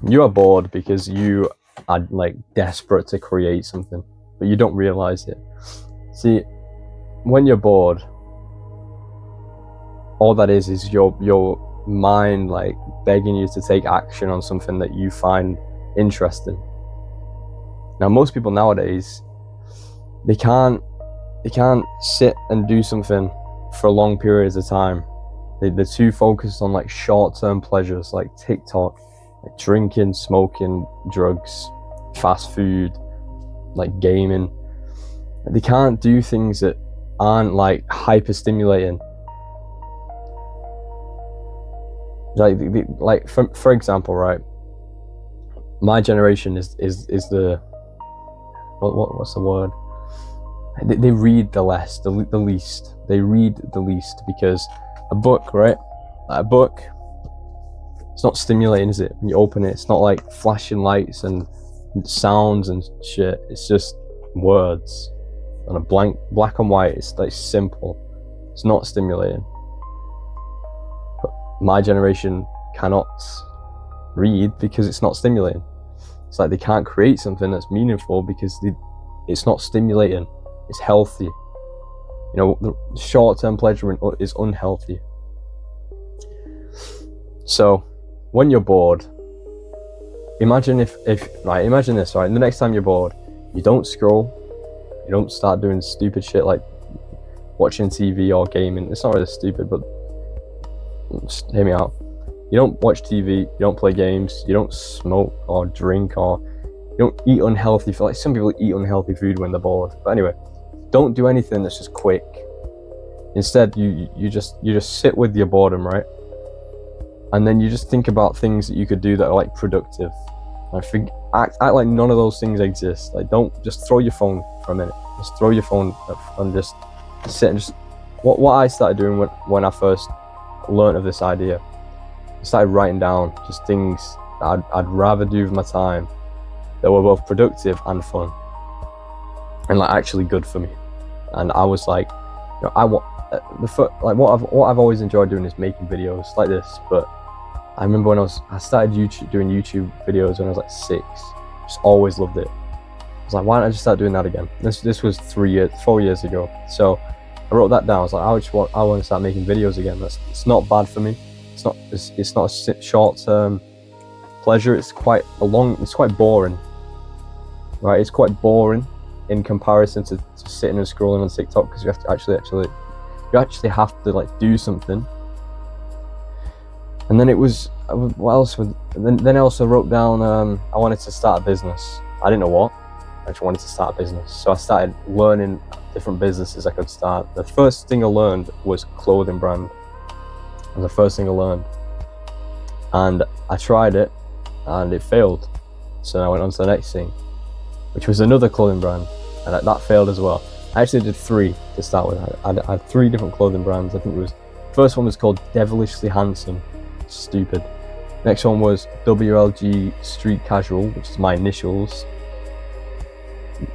You are bored because you are like desperate to create something, but you don't realize it. See, when you're bored, all that is your mind like begging you to take action on something that you find interesting. Now, most people nowadays, they can't sit and do something for long periods of time. They're too focused on like short-term pleasures like TikTok, like drinking, smoking, drugs, fast food, like gaming. They can't do things that aren't like hyper stimulating. Like for example, right? My generation is the what's the word? They read the least. They read the least because a book, right? Like a book, it's not stimulating, is it? When you open it, it's not like flashing lights and sounds and shit. It's just words on a black and white. It's like simple. It's not stimulating. But my generation cannot read because it's not stimulating. It's like they can't create something that's meaningful because it's not stimulating. It's healthy. You know, the short-term pleasure is unhealthy. So, when you're bored, imagine imagine this, right? The next time you're bored, you don't scroll, you don't start doing stupid shit like watching TV or gaming. It's not really stupid, but just hear me out. You don't watch TV, you don't play games, you don't smoke or drink, or you don't eat unhealthy food. Like some people eat unhealthy food when they're bored. But anyway, don't do anything that's just quick. Instead, you just sit with your boredom, right? And then you just think about things that you could do that are like productive. Act like none of those things exist. Like don't just throw your phone for a minute. Just throw your phone and just sit and just what I started doing when I first learned of this idea. I started writing down just things that I'd rather do with my time that were both productive and fun and like actually good for me. And I was like, you know, what I've always enjoyed doing is making videos like this. But I remember when I started doing YouTube videos when I was like 6. Just always loved it. I was like, why don't I just start doing that again? This was 4 years ago. So I wrote that down. I was like, I want to start making videos again. It's not bad for me. It's not a short-term pleasure. It's quite boring, right? It's quite boring in comparison to sitting and scrolling on TikTok because you have to actually have to like do something. And then it was what else? Then I also wrote down I wanted to start a business. I didn't know what. I just wanted to start a business, so I started learning different businesses I could start. The first thing I learned was clothing brand. It was the first thing I learned, and I tried it, and it failed. So I went on to the next thing, which was another clothing brand, and that failed as well. I actually did 3 to start with. I had 3 different clothing brands. I think it was first one was called Devilishly Handsome. Stupid. Next one was WLG Street Casual, which is my initials.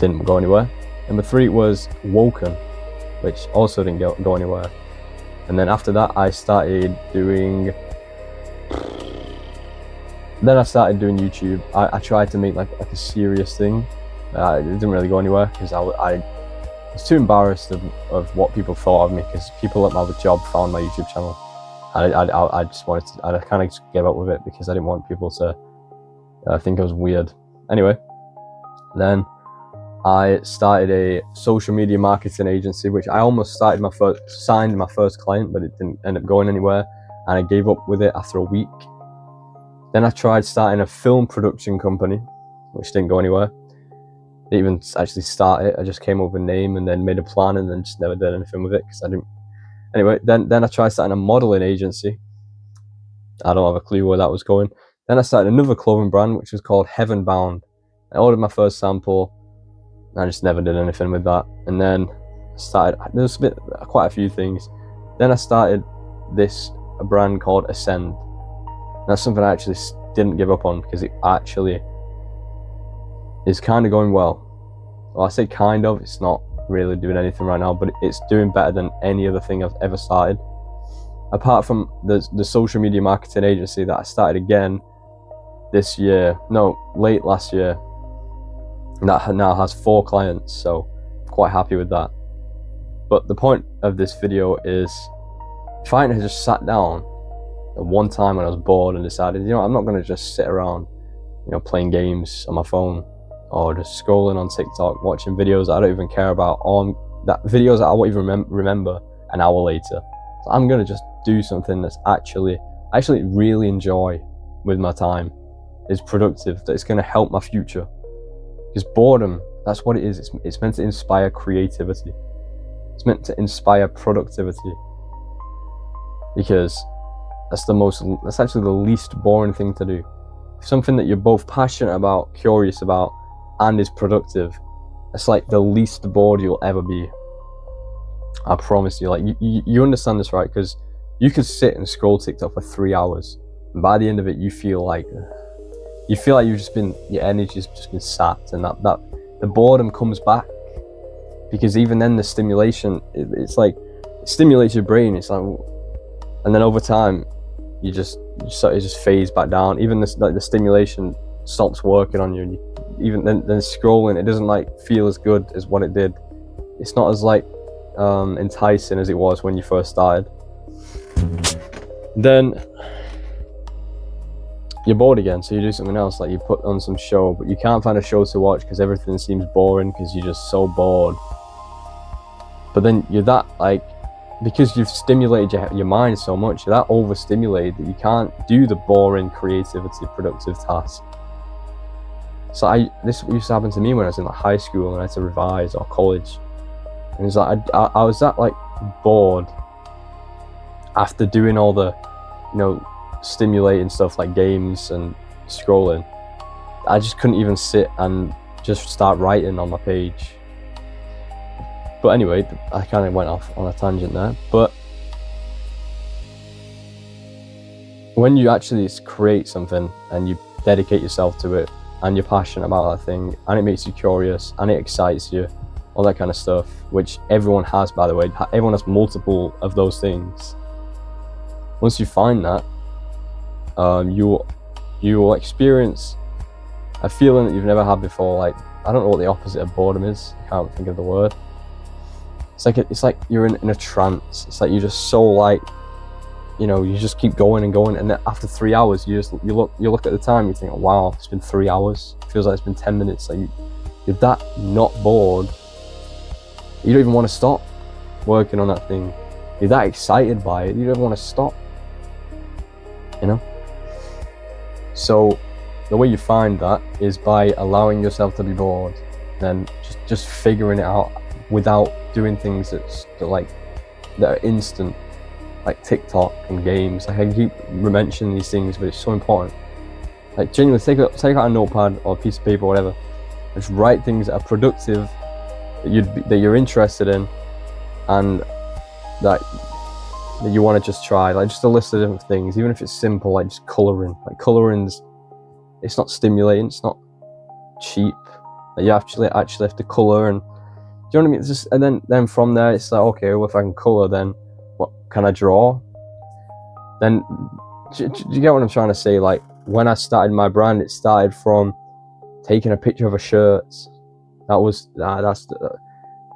Didn't go anywhere. Number 3 was Woken, which also didn't go anywhere. And then after that, I started doing YouTube. I tried to make like a serious thing. It didn't really go anywhere because I was too embarrassed of what people thought of me, because people at my job found my YouTube channel. I just wanted to, I kind of just gave up with it because I didn't want people to think I was weird. Anyway, then I started a social media marketing agency, which I almost signed my first client, but it didn't end up going anywhere, and I gave up with it after a week. Then I tried starting a film production company, which didn't go anywhere. Didn't even actually start it. I just came up with a name and then made a plan and then just never did anything with it because I didn't. Anyway, then I tried starting a modeling agency. I don't have a clue where that was going. Then I started another clothing brand, which was called Heaven Bound. I ordered my first sample. I just never did anything with that. And then there was quite a few things. Then I started a brand called Ascend. And that's something I actually didn't give up on because it actually is kind of going well. Well, I say kind of, it's not really doing anything right now, but it's doing better than any other thing I've ever started. Apart from the social media marketing agency that I started again this year, no, late last year. And that now has 4 clients, so quite happy with that. But the point of this video is, if I had just sat down at one time when I was bored and decided, you know, I'm not going to just sit around, you know, playing games on my phone or just scrolling on TikTok, watching videos I don't even care about, videos that I won't even remember an hour later. So I'm going to just do something that's actually really enjoy with my time, is productive, that it's going to help my future. Because boredom, that's what it is. It's meant to inspire creativity. It's meant to inspire productivity. Because that's actually the least boring thing to do. Something that you're both passionate about, curious about, and is productive, it's like the least bored you'll ever be. I promise you. Like, you understand this, right? Because you could sit and scroll TikTok for 3 hours, and by the end of it, you feel like your energy's just been sapped, and that the boredom comes back. Because even then, the stimulation, it's like, it stimulates your brain. It's like, and then over time, it just fades back down. Even this, like, the stimulation stops working on you, and even then scrolling, it doesn't like feel as good as what it did. It's not as like enticing as it was when you first started. Then you're bored again, so you do something else, like you put on some show, but you can't find a show to watch because everything seems boring because you're just so bored. But then you're that, like, because you've stimulated your mind so much, you're that overstimulated that you can't do the boring, creativity, productive task. So this used to happen to me when I was in like high school and I had to revise, or college. And it's like I was that like bored after doing all the, you know, stimulating stuff like games and scrolling. I just couldn't even sit and just start writing on my page. But anyway, I kind of went off on a tangent there. But when you actually create something and you dedicate yourself to it, and you're passionate about that thing, and it makes you curious, and it excites you, all that kind of stuff, which everyone has, by the way. Everyone has multiple of those things. Once you find that, you will experience a feeling that you've never had before. Like, I don't know what the opposite of boredom is. I can't think of the word. It's like you're in a trance. It's like you're just so, like, you know, you just keep going and going, and then after 3 hours, you look at the time, you think, oh, wow, it's been 3 hours. It feels like it's been 10 minutes. Like you're that not bored. You don't even want to stop working on that thing. You're that excited by it. You don't want to stop. You know. So the way you find that is by allowing yourself to be bored, then just figuring it out without doing things that are instant. Like TikTok and games. Like, I keep mentioning these things, but it's so important. Like, genuinely, take out a notepad or a piece of paper or whatever, and just write things that are productive, that you're interested in, and that you want to just try. Like, just a list of different things, even if it's simple, like just colouring. Like, colouring's, it's not stimulating, it's not cheap. Like, you actually have to colour, and do you know what I mean? It's just, and then from there, it's like, okay, well, if I can colour, then what can I draw? Then do you get what I'm trying to say? Like, when I started my brand, it started from taking a picture of a shirt. That's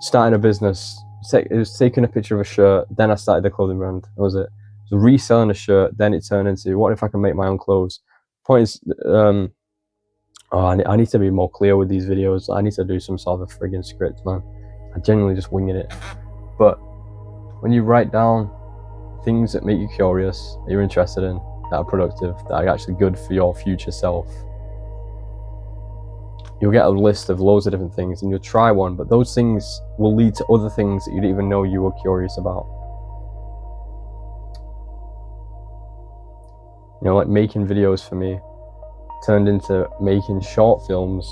starting a business. It was taking a picture of a shirt, then I started the clothing brand. That was it. So reselling a shirt, then it turned into, what if I can make my own clothes? Point is, I need to be more clear with these videos. I need to do some sort of a friggin' script, man. I'm genuinely just winging it. But when you write down things that make you curious, that you're interested in, that are productive, that are actually good for your future self, you'll get a list of loads of different things, and you'll try one, but those things will lead to other things that you didn't even know you were curious about. You know, like making videos for me turned into making short films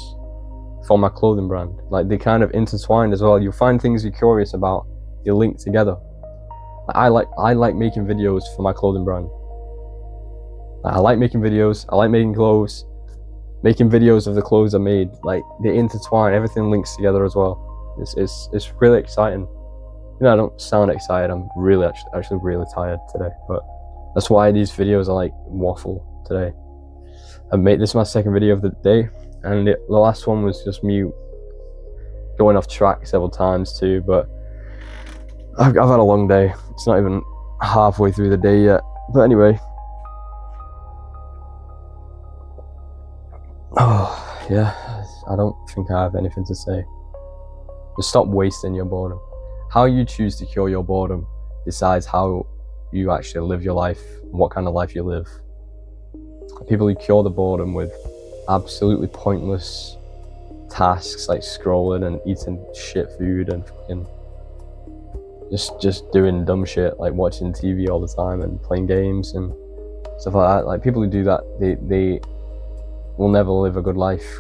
for my clothing brand. Like, they kind of intertwined as well. You'll find things you're curious about, you're linked together. I like making videos for my clothing brand. I like making videos. I like making clothes. Making videos of the clothes I made, like, they intertwine. Everything links together as well. It's really exciting. You know, I don't sound excited. I'm really actually really tired today, but that's why these videos are like waffle today. This is my second video of the day, and the last one was just me going off track several times too, but I've had a long day. It's not even halfway through the day yet. But anyway, oh yeah, I don't think I have anything to say. Just stop wasting your boredom. How you choose to cure your boredom decides how you actually live your life, and what kind of life you live. People who cure the boredom with absolutely pointless tasks like scrolling and eating shit food and fucking just doing dumb shit like watching TV all the time and playing games and stuff like that. Like people who do that, they will never live a good life,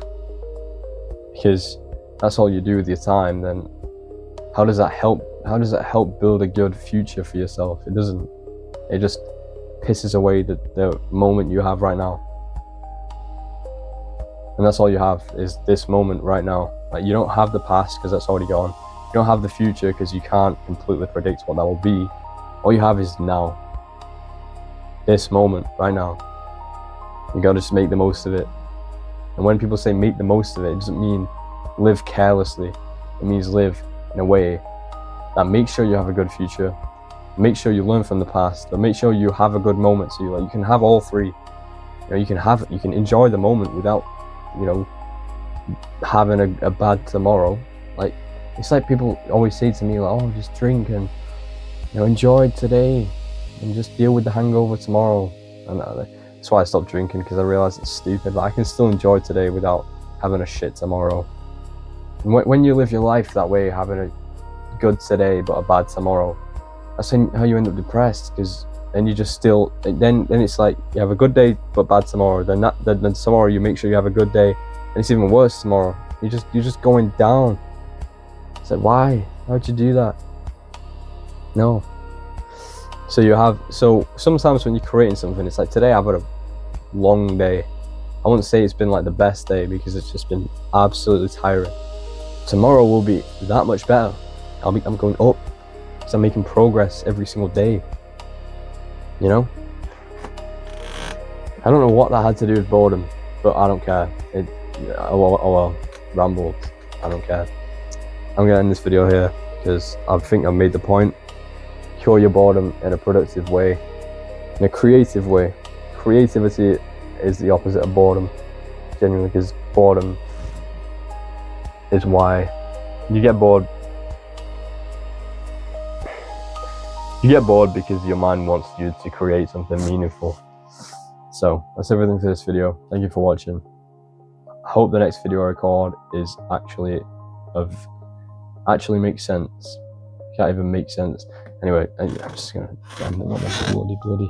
because that's all you do with your time. Then how does that help? How does that help build a good future for yourself? It doesn't. It just pisses away the moment you have right now. And that's all you have, is this moment right now. Like, you don't have the past because that's already gone. You don't have the future because you can't completely predict what that will be. All you have is now. This moment right now. You gotta just make the most of it. And when people say make the most of it, it doesn't mean live carelessly. It means live in a way that makes sure you have a good future, make sure you learn from the past, but make sure you have a good moment too. Like, you can have all three. You know, you can enjoy the moment without, you know, having a bad tomorrow. Like, it's like people always say to me, like, oh, just drink and, you know, enjoy today and just deal with the hangover tomorrow. And that's why I stopped drinking, because I realized it's stupid. But I can still enjoy today without having a shit tomorrow. And when you live your life that way, having a good today but a bad tomorrow, that's how you end up depressed. Because then you just still, then it's like you have a good day but bad tomorrow. Then tomorrow you make sure you have a good day, and it's even worse tomorrow. You're just going down. It's like, why'd you do that? No. So sometimes when you're creating something, it's like, today I've had a long day. I wouldn't say it's been like the best day, because it's just been absolutely tiring. Tomorrow will be that much better. I'm going up, because I'm making progress every single day. You know? I don't know what that had to do with boredom, but I don't care. Well, rambled. I don't care. I'm gonna end this video here, because I think I've made the point. Cure your boredom in a productive way, in a creative way. Creativity is the opposite of boredom, genuinely, because boredom is why you get bored. You get bored because your mind wants you to create something meaningful. So that's everything for this video. Thank you for watching. I hope the next video I record is actually makes sense. Can't even make sense. Anyway, I'm just gonna bloody.